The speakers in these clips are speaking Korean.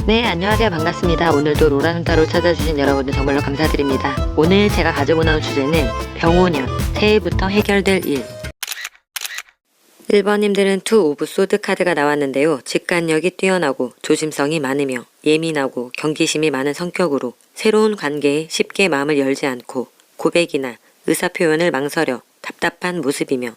네, 안녕하세요. 반갑습니다. 오늘도 로라눈따로 찾아주신 여러분들 정말로 감사드립니다. 오늘 제가 가지고 나온 주제는 병오년, 새해부터 해결될 일. 1번님들은 투 오브 소드 카드가 나왔는데요. 직관력이 뛰어나고 조심성이 많으며 예민하고 경계심이 많은 성격으로 새로운 관계에 쉽게 마음을 열지 않고 고백이나 의사표현을 망설여 답답한 모습이며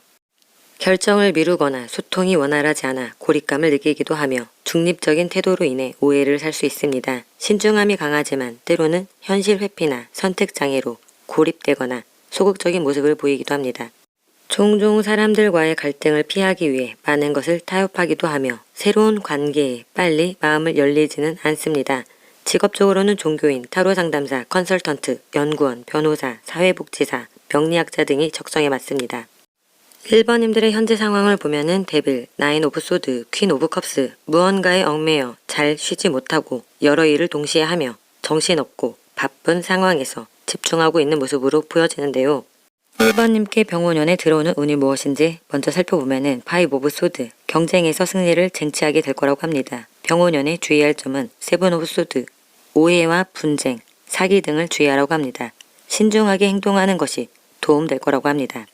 결정을 미루거나 소통이 원활하지 않아 고립감을 느끼기도 하며 중립적인 태도로 인해 오해를 살 수 있습니다. 신중함이 강하지만 때로는 현실 회피나 선택 장애로 고립되거나 소극적인 모습을 보이기도 합니다. 종종 사람들과의 갈등을 피하기 위해 많은 것을 타협하기도 하며 새로운 관계에 빨리 마음을 열리지는 않습니다. 직업적으로는 종교인, 타로 상담사, 컨설턴트, 연구원, 변호사, 사회복지사, 명리학자 등이 적성에 맞습니다. 1번님들의 현재 상황을 보면은 데빌, 나인 오브 소드, 퀸 오브 컵스, 무언가에 얽매여 잘 쉬지 못하고 여러 일을 동시에 하며 정신없고 바쁜 상황에서 집중하고 있는 모습으로 보여지는데요. 1번님께 병오년에 들어오는 운이 무엇인지 먼저 살펴보면은 파이브 오브 소드, 경쟁에서 승리를 쟁취하게 될 거라고 합니다. 병오년에 주의할 점은 세븐 오브 소드, 오해와 분쟁, 사기 등을 주의하라고 합니다. 신중하게 행동하는 것이 도움될 거라고 합니다.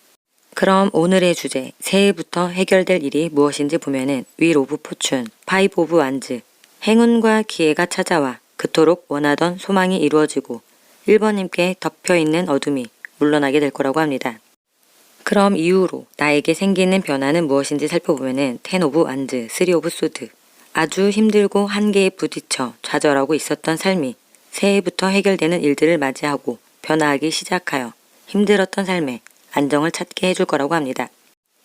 그럼 오늘의 주제, 새해부터 해결될 일이 무엇인지 보면은 윌 오브 포춘, 파이브 오브 완즈, 행운과 기회가 찾아와 그토록 원하던 소망이 이루어지고 1번님께 덮여있는 어둠이 물러나게 될 거라고 합니다. 그럼 이후로 나에게 생기는 변화는 무엇인지 살펴보면은 텐 오브 완즈, 쓰리 오브 소드, 아주 힘들고 한계에 부딪혀 좌절하고 있었던 삶이 새해부터 해결되는 일들을 맞이하고 변화하기 시작하여 힘들었던 삶에 안정을 찾게 해줄 거라고 합니다.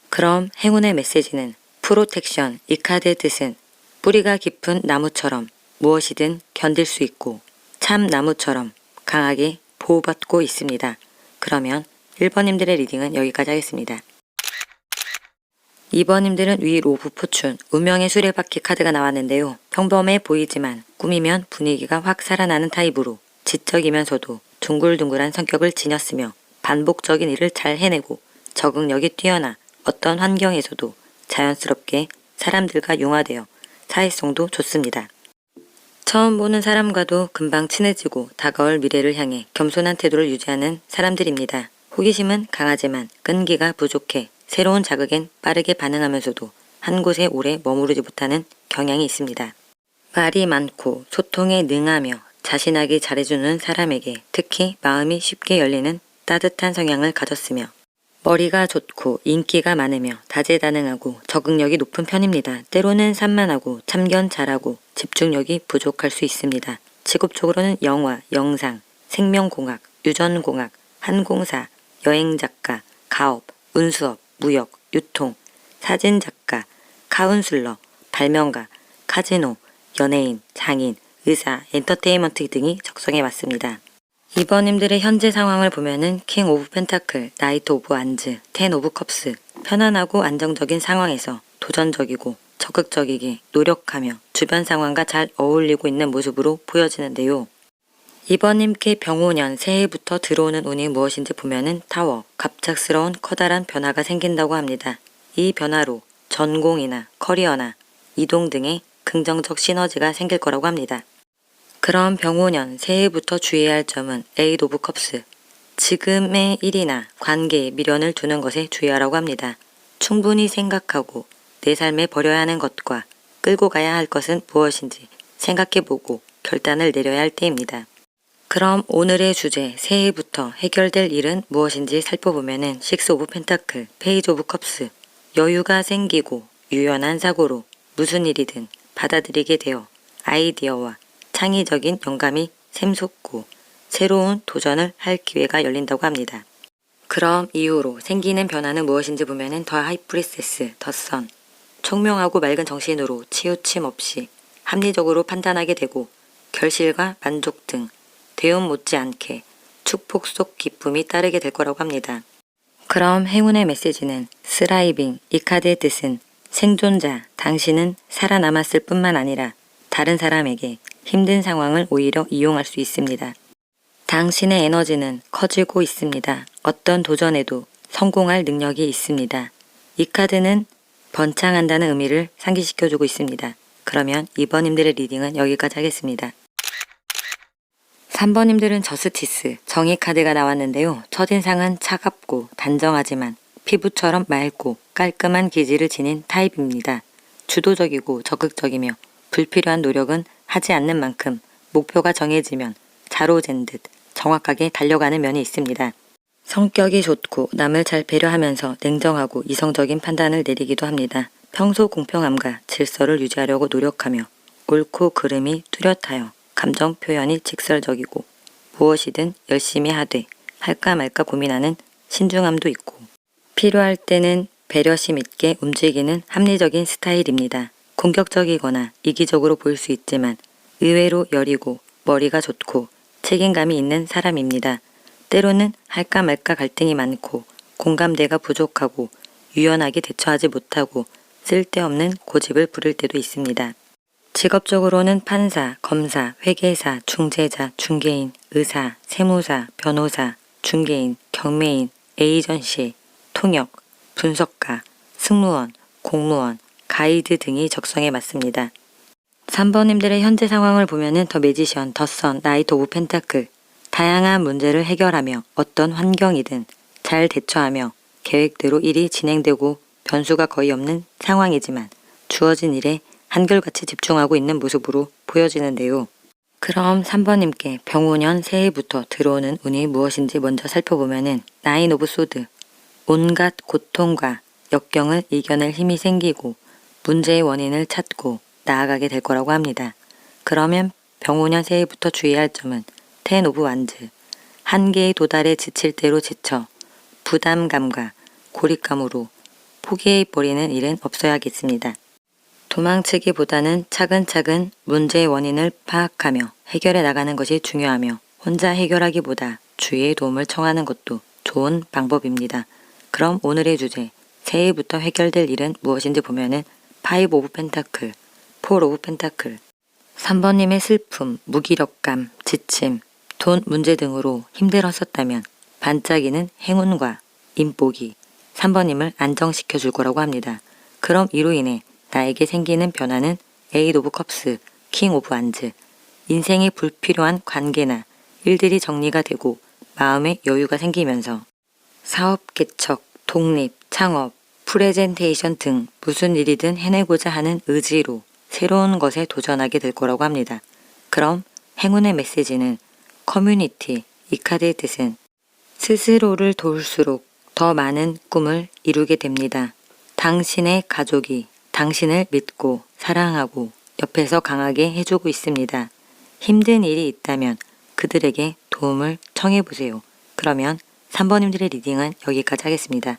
그럼 행운의 메시지는 프로텍션, 이 카드의 뜻은 뿌리가 깊은 나무처럼 무엇이든 견딜 수 있고 참 나무처럼 강하게 보호받고 있습니다. 그러면 1번님들의 리딩은 여기까지 하겠습니다. 2번님들은 윌 오브 포춘, 운명의 수레바퀴 카드가 나왔는데요. 평범해 보이지만 꾸미면 분위기가 확 살아나는 타입으로 지적이면서도 둥글둥글한 성격을 지녔으며 반복적인 일을 잘 해내고 적응력이 뛰어나 어떤 환경에서도 자연스럽게 사람들과 융화되어 사회성도 좋습니다. 처음 보는 사람과도 금방 친해지고 다가올 미래를 향해 겸손한 태도를 유지하는 사람들입니다. 호기심은 강하지만 끈기가 부족해 새로운 자극엔 빠르게 반응하면서도 한 곳에 오래 머무르지 못하는 경향이 있습니다. 말이 많고 소통에 능하며 자신하게 잘해주는 사람에게 특히 마음이 쉽게 열리는 따뜻한 성향을 가졌으며 머리가 좋고 인기가 많으며 다재다능하고 적응력이 높은 편입니다. 때로는 산만하고 참견 잘하고 집중력이 부족할 수 있습니다. 직업적으로는 영화, 영상, 생명공학, 유전공학, 항공사, 여행작가, 가업, 운수업, 무역, 유통, 사진작가, 카운슬러, 발명가, 카지노, 연예인, 장인, 의사, 엔터테인먼트 등이 적성에 맞습니다. 2번님들의 현재 상황을 보면은 킹 오브 펜타클, 나이트 오브 완즈, 텐 오브 컵스, 편안하고 안정적인 상황에서 도전적이고 적극적이게 노력하며 주변 상황과 잘 어울리고 있는 모습으로 보여지는데요. 2번님께 병오년 새해부터 들어오는 운이 무엇인지 보면은 타워, 갑작스러운 커다란 변화가 생긴다고 합니다. 이 변화로 전공이나 커리어나 이동 등의 긍정적 시너지가 생길 거라고 합니다. 그럼 병오년 새해부터 주의해야 할 점은 에잇 오브 컵스, 지금의 일이나 관계에 미련을 두는 것에 주의하라고 합니다. 충분히 생각하고 내 삶에 버려야 하는 것과 끌고 가야 할 것은 무엇인지 생각해보고 결단을 내려야 할 때입니다. 그럼 오늘의 주제 새해부터 해결될 일은 무엇인지 살펴보면은 식스 오브 펜타클, 페이지 오브 컵스, 여유가 생기고 유연한 사고로 무슨 일이든 받아들이게 되어 아이디어와 창의적인 영감이 샘솟고 새로운 도전을 할 기회가 열린다고 합니다. 그럼 이후로 생기는 변화는 무엇인지 보면은 더 하이프리세스, 더 선, 총명하고 맑은 정신으로 치우침 없이 합리적으로 판단하게 되고 결실과 만족 등 대운 못지않게 축복 속 기쁨이 따르게 될 거라고 합니다. 그럼 행운의 메시지는 스라이빙, 이 카드의 뜻은 생존자, 당신은 살아남았을 뿐만 아니라 다른 사람에게 힘든 상황을 오히려 이용할 수 있습니다. 당신의 에너지는 커지고 있습니다. 어떤 도전에도 성공할 능력이 있습니다. 이 카드는 번창한다는 의미를 상기시켜주고 있습니다. 그러면 2번님들의 리딩은 여기까지 하겠습니다. 3번님들은 저스티스, 정의 카드가 나왔는데요. 첫인상은 차갑고 단정하지만 피부처럼 맑고 깔끔한 기질을 지닌 타입입니다. 주도적이고 적극적이며 불필요한 노력은 하지 않는 만큼 목표가 정해지면 자로 잰 듯 정확하게 달려가는 면이 있습니다. 성격이 좋고 남을 잘 배려하면서 냉정하고 이성적인 판단을 내리기도 합니다. 평소 공평함과 질서를 유지하려고 노력하며 옳고 그름이 뚜렷하여 감정 표현이 직설적이고 무엇이든 열심히 하되 할까 말까 고민하는 신중함도 있고 필요할 때는 배려심 있게 움직이는 합리적인 스타일입니다. 공격적이거나 이기적으로 보일 수 있지만 의외로 여리고 머리가 좋고 책임감이 있는 사람입니다. 때로는 할까 말까 갈등이 많고 공감대가 부족하고 유연하게 대처하지 못하고 쓸데없는 고집을 부릴 때도 있습니다. 직업적으로는 판사, 검사, 회계사, 중재자, 중개인, 의사, 세무사, 변호사, 중개인, 경매인, 에이전시, 통역, 분석가, 승무원, 공무원, 가이드 등이 적성에 맞습니다. 3번님들의 현재 상황을 보면은 더 매지션, 더 선, 나이트 오브 펜타클 다양한 문제를 해결하며 어떤 환경이든 잘 대처하며 계획대로 일이 진행되고 변수가 거의 없는 상황이지만 주어진 일에 한결같이 집중하고 있는 모습으로 보여지는데요. 그럼 3번님께 병오년 새해부터 들어오는 운이 무엇인지 먼저 살펴보면은 나인 오브 소드, 온갖 고통과 역경을 이겨낼 힘이 생기고 문제의 원인을 찾고 나아가게 될 거라고 합니다. 그러면 병오년 새해부터 주의할 점은 텐 오브 완즈, 한계에 도달해 지칠 대로 지쳐 부담감과 고립감으로 포기해버리는 일은 없어야겠습니다. 도망치기보다는 차근차근 문제의 원인을 파악하며 해결해 나가는 것이 중요하며 혼자 해결하기보다 주위의 도움을 청하는 것도 좋은 방법입니다. 그럼 오늘의 주제, 새해부터 해결될 일은 무엇인지 보면은 5 오브 펜타클, 4 오브 펜타클, 3번님의 슬픔, 무기력감, 지침, 돈 문제 등으로 힘들었었다면 반짝이는 행운과 인복이 3번님을 안정시켜 줄 거라고 합니다. 그럼 이로 인해 나에게 생기는 변화는 8 오브 컵스, 킹 오브 완즈, 인생의 불필요한 관계나 일들이 정리가 되고 마음의 여유가 생기면서 사업 개척, 독립, 창업, 프레젠테이션 등 무슨 일이든 해내고자 하는 의지로 새로운 것에 도전하게 될 거라고 합니다. 그럼 행운의 메시지는 커뮤니티, 이 카드의 뜻은 스스로를 도울수록 더 많은 꿈을 이루게 됩니다. 당신의 가족이 당신을 믿고 사랑하고 옆에서 강하게 해주고 있습니다. 힘든 일이 있다면 그들에게 도움을 청해보세요. 그러면 3번님들의 리딩은 여기까지 하겠습니다.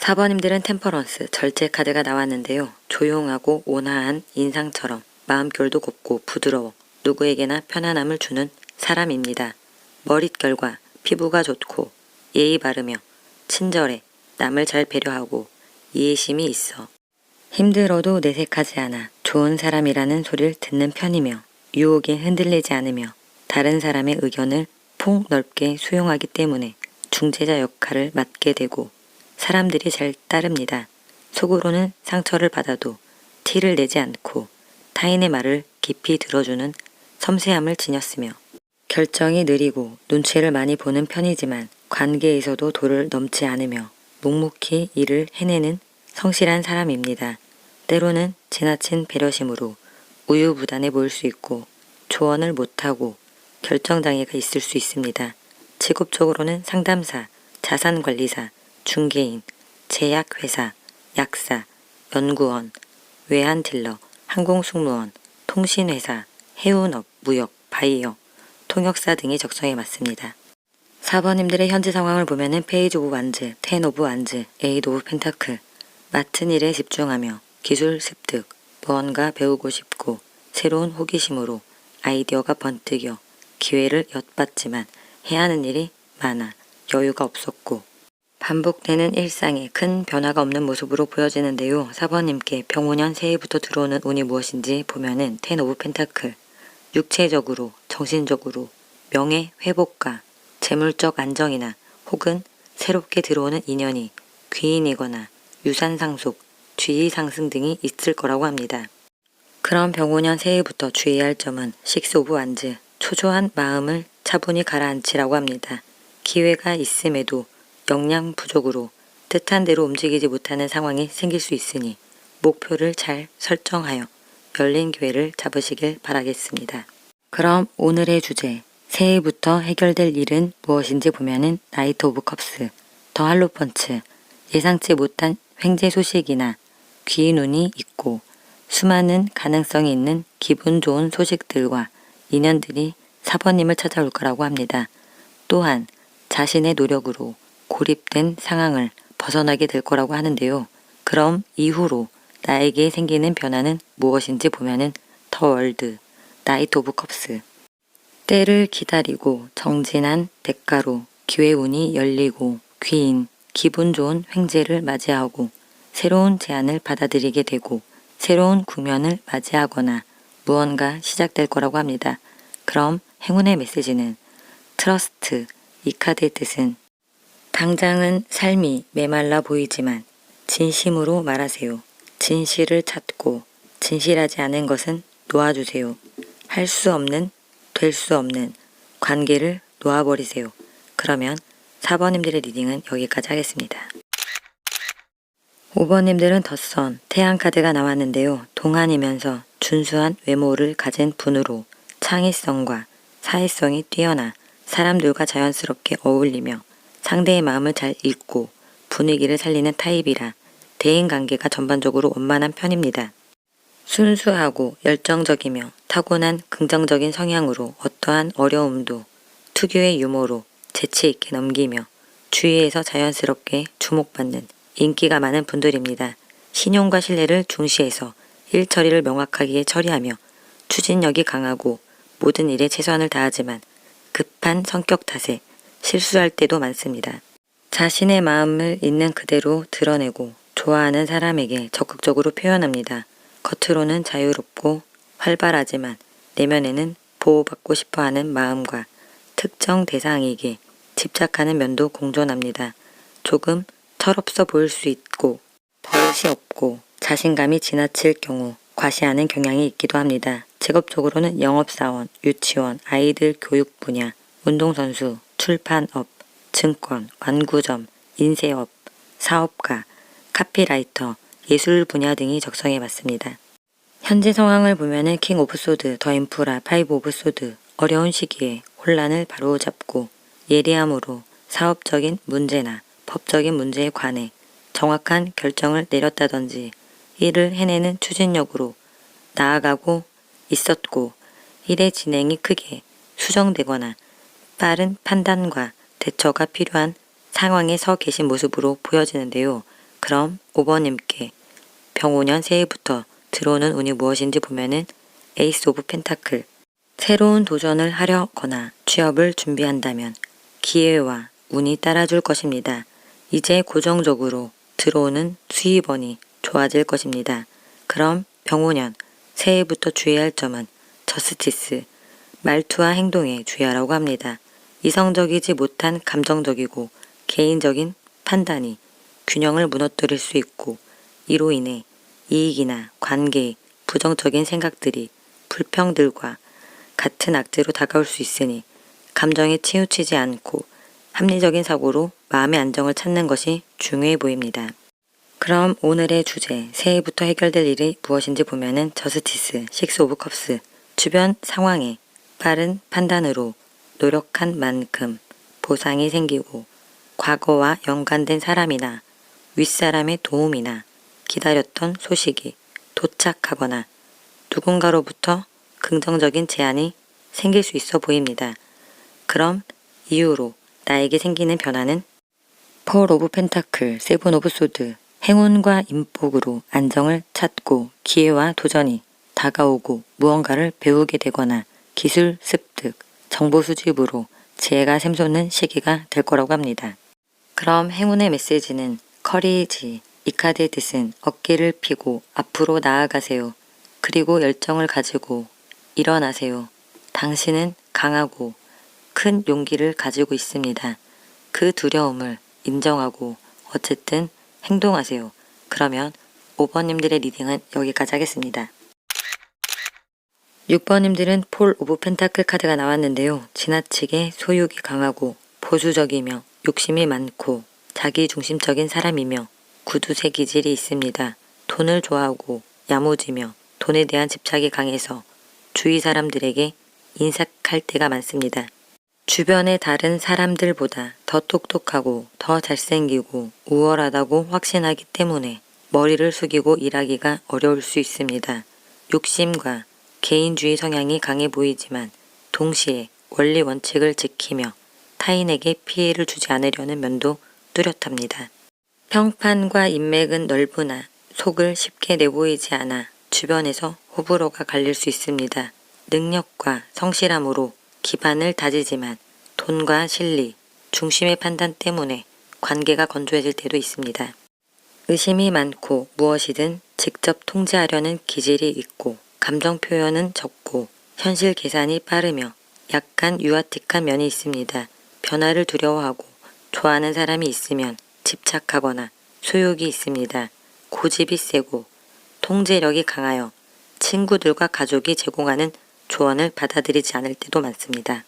4번님들은 템퍼런스, 절제 카드가 나왔는데요. 조용하고 온화한 인상처럼 마음결도 곱고 부드러워 누구에게나 편안함을 주는 사람입니다. 머릿결과 피부가 좋고 예의 바르며 친절해 남을 잘 배려하고 이해심이 있어 힘들어도 내색하지 않아 좋은 사람이라는 소리를 듣는 편이며 유혹에 흔들리지 않으며 다른 사람의 의견을 폭넓게 수용하기 때문에 중재자 역할을 맡게 되고 사람들이 잘 따릅니다. 속으로는 상처를 받아도 티를 내지 않고 타인의 말을 깊이 들어주는 섬세함을 지녔으며 결정이 느리고 눈치를 많이 보는 편이지만 관계에서도 도를 넘지 않으며 묵묵히 일을 해내는 성실한 사람입니다. 때로는 지나친 배려심으로 우유부단해 보일 수 있고 조언을 못하고 결정장애가 있을 수 있습니다. 직업적으로는 상담사, 자산관리사, 중개인, 제약회사, 약사, 연구원, 외환딜러, 항공승무원, 통신회사, 해운업, 무역, 바이어, 통역사 등이 적성에 맞습니다. 4번님들의 현재 상황을 보면은 페이지 오브 완즈, 10 오브 완즈, 8 오브 펜타클, 맡은 일에 집중하며 기술 습득, 무언가 배우고 싶고 새로운 호기심으로 아이디어가 번뜩여 기회를 엿봤지만 해야 하는 일이 많아 여유가 없었고 반복되는 일상에 큰 변화가 없는 모습으로 보여지는데요. 4번님께 병오년 새해부터 들어오는 운이 무엇인지 보면은 10 오브 펜타클, 육체적으로, 정신적으로 명예 회복과 재물적 안정이나 혹은 새롭게 들어오는 인연이 귀인이거나 유산 상속, 지위 상승 등이 있을 거라고 합니다. 그럼 병오년 새해부터 주의해야 할 점은 6 오브 완즈, 초조한 마음을 차분히 가라앉히라고 합니다. 기회가 있음에도 역량 부족으로 뜻한 대로 움직이지 못하는 상황이 생길 수 있으니 목표를 잘 설정하여 열린 기회를 잡으시길 바라겠습니다. 그럼 오늘의 주제, 새해부터 해결될 일은 무엇인지 보면은 나이트 오브 컵스, 더 할로펀치, 예상치 못한 횡재 소식이나 귀 눈이 있고 수많은 가능성이 있는 기분 좋은 소식들과 인연들이 사번님을 찾아올 거라고 합니다. 또한 자신의 노력으로 고립된 상황을 벗어나게 될 거라고 하는데요. 그럼 이후로 나에게 생기는 변화는 무엇인지 보면은 더 월드, 나이트 오브 컵스, 때를 기다리고 정진한 대가로 기회운이 열리고 귀인, 기분 좋은 횡재를 맞이하고 새로운 제안을 받아들이게 되고 새로운 국면을 맞이하거나 무언가 시작될 거라고 합니다. 그럼 행운의 메시지는 트러스트, 이 카드의 뜻은 당장은 삶이 메말라 보이지만 진심으로 말하세요. 진실을 찾고 진실하지 않은 것은 놓아주세요. 할 수 없는, 될 수 없는 관계를 놓아버리세요. 그러면 4번님들의 리딩은 여기까지 하겠습니다. 5번님들은 덧선, 태양 카드가 나왔는데요. 동안이면서 준수한 외모를 가진 분으로 창의성과 사회성이 뛰어나 사람들과 자연스럽게 어울리며 상대의 마음을 잘 읽고 분위기를 살리는 타입이라 대인관계가 전반적으로 원만한 편입니다. 순수하고 열정적이며 타고난 긍정적인 성향으로 어떠한 어려움도 특유의 유머로 재치 있게 넘기며 주위에서 자연스럽게 주목받는 인기가 많은 분들입니다. 신용과 신뢰를 중시해서 일 처리를 명확하게 처리하며 추진력이 강하고 모든 일에 최선을 다하지만 급한 성격 탓에 실수할 때도 많습니다. 자신의 마음을 있는 그대로 드러내고 좋아하는 사람에게 적극적으로 표현합니다. 겉으로는 자유롭고 활발하지만 내면에는 보호받고 싶어하는 마음과 특정 대상에게 집착하는 면도 공존합니다. 조금 철없어 보일 수 있고 버릇이 없고 자신감이 지나칠 경우 과시하는 경향이 있기도 합니다. 직업적으로는 영업사원, 유치원, 아이들 교육 분야, 운동선수, 출판업, 증권, 완구점, 인쇄업, 사업가, 카피라이터, 예술 분야 등이 적성에 맞습니다. 현재 상황을 보면은 킹 오브 소드, 더 인프라, 파이브 오브 소드, 어려운 시기에 혼란을 바로잡고 예리함으로 사업적인 문제나 법적인 문제에 관해 정확한 결정을 내렸다든지 일을 해내는 추진력으로 나아가고 있었고 일의 진행이 크게 수정되거나 빠른 판단과 대처가 필요한 상황에 서 계신 모습으로 보여지는데요. 그럼 5번님께 병오년 새해부터 들어오는 운이 무엇인지 보면은 에이스 오브 펜타클, 새로운 도전을 하려거나 취업을 준비한다면 기회와 운이 따라줄 것입니다. 이제 고정적으로 들어오는 수입원이 좋아질 것입니다. 그럼 병오년 새해부터 주의할 점은 저스티스, 말투와 행동에 주의하라고 합니다. 이성적이지 못한 감정적이고 개인적인 판단이 균형을 무너뜨릴 수 있고 이로 인해 이익이나 관계에 부정적인 생각들이 불평들과 같은 악재로 다가올 수 있으니 감정에 치우치지 않고 합리적인 사고로 마음의 안정을 찾는 것이 중요해 보입니다. 그럼 오늘의 주제, 새해부터 해결될 일이 무엇인지 보면은 저스티스, 6 오브 컵스, 주변 상황에 빠른 판단으로 노력한 만큼 보상이 생기고 과거와 연관된 사람이나 윗사람의 도움이나 기다렸던 소식이 도착하거나 누군가로부터 긍정적인 제안이 생길 수 있어 보입니다. 그럼 이후로 나에게 생기는 변화는 4 오브 펜타클, 7 오브 소드, 행운과 인복으로 안정을 찾고 기회와 도전이 다가오고 무언가를 배우게 되거나 기술 습득, 정보 수집으로 지혜가 샘솟는 시기가 될 거라고 합니다. 그럼 행운의 메시지는 커리지, 이 카드의 뜻은 어깨를 펴고 앞으로 나아가세요. 그리고 열정을 가지고 일어나세요. 당신은 강하고 큰 용기를 가지고 있습니다. 그 두려움을 인정하고 어쨌든 행동하세요. 그러면 5번님들의 리딩은 여기까지 하겠습니다. 6번님들은 폴 오브 펜타클 카드가 나왔는데요. 지나치게 소유욕이 강하고 보수적이며 욕심이 많고 자기중심적인 사람이며 구두쇠 기질이 있습니다. 돈을 좋아하고 야무지며 돈에 대한 집착이 강해서 주위 사람들에게 인색할 때가 많습니다. 주변의 다른 사람들보다 더 똑똑하고 더 잘생기고 우월하다고 확신하기 때문에 머리를 숙이고 일하기가 어려울 수 있습니다. 욕심과 개인주의 성향이 강해 보이지만 동시에 원리 원칙을 지키며 타인에게 피해를 주지 않으려는 면도 뚜렷합니다. 평판과 인맥은 넓으나 속을 쉽게 내보이지 않아 주변에서 호불호가 갈릴 수 있습니다. 능력과 성실함으로 기반을 다지지만 돈과 실리, 중심의 판단 때문에 관계가 건조해질 때도 있습니다. 의심이 많고 무엇이든 직접 통제하려는 기질이 있고 감정 표현은 적고 현실 계산이 빠르며 약간 유아틱한 면이 있습니다. 변화를 두려워하고 좋아하는 사람이 있으면 집착하거나 소욕이 있습니다. 고집이 세고 통제력이 강하여 친구들과 가족이 제공하는 조언을 받아들이지 않을 때도 많습니다.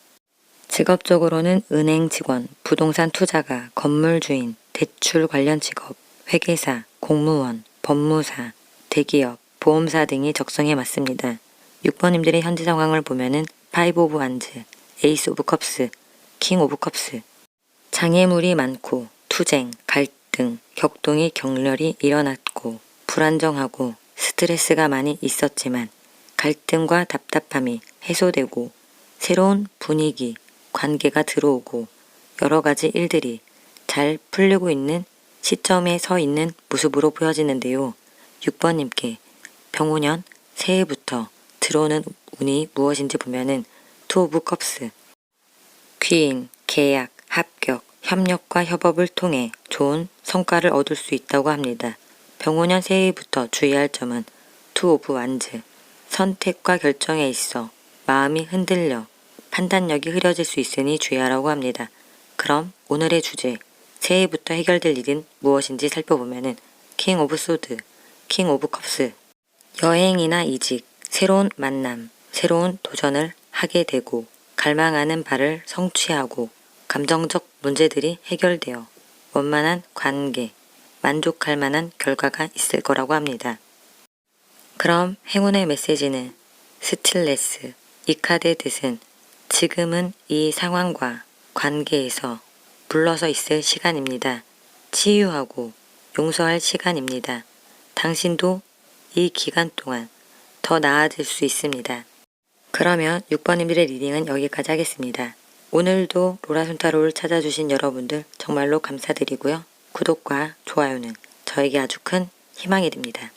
직업적으로는 은행 직원, 부동산 투자가, 건물 주인, 대출 관련 직업, 회계사, 공무원, 법무사, 대기업, 보험사 등이 적성에 맞습니다. 6번님들의 현재 상황을 보면은 5 오브 완즈, 에이스 오브 컵스, 킹 오브 컵스, 장애물이 많고 투쟁, 갈등, 격동이 격렬히 일어났고 불안정하고 스트레스가 많이 있었지만 갈등과 답답함이 해소되고 새로운 분위기, 관계가 들어오고 여러 가지 일들이 잘 풀리고 있는 시점에 서 있는 모습으로 보여지는데요. 6번님께 병오년 새해부터 들어오는 운이 무엇인지 보면은 2 오브 컵스, 귀인, 계약, 합격, 협력과 협업을 통해 좋은 성과를 얻을 수 있다고 합니다. 병오년 새해부터 주의할 점은 2 오브 완즈, 선택과 결정에 있어 마음이 흔들려 판단력이 흐려질 수 있으니 주의하라고 합니다. 그럼 오늘의 주제, 새해부터 해결될 일은 무엇인지 살펴보면은 킹 오브 소드, 킹 오브 컵스, 여행이나 이직, 새로운 만남, 새로운 도전을 하게 되고 갈망하는 바를 성취하고 감정적 문제들이 해결되어 원만한 관계, 만족할 만한 결과가 있을 거라고 합니다. 그럼 행운의 메시지는 스틸레스, 이 카드의 뜻은 지금은 이 상황과 관계에서 물러서 있을 시간입니다. 치유하고 용서할 시간입니다. 당신도 이 기간 동안 더 나아질 수 있습니다. 그러면 6번님들의 리딩은 여기까지 하겠습니다. 오늘도 로라손타로를 찾아주신 여러분들 정말로 감사드리고요. 구독과 좋아요는 저에게 아주 큰 희망이 됩니다.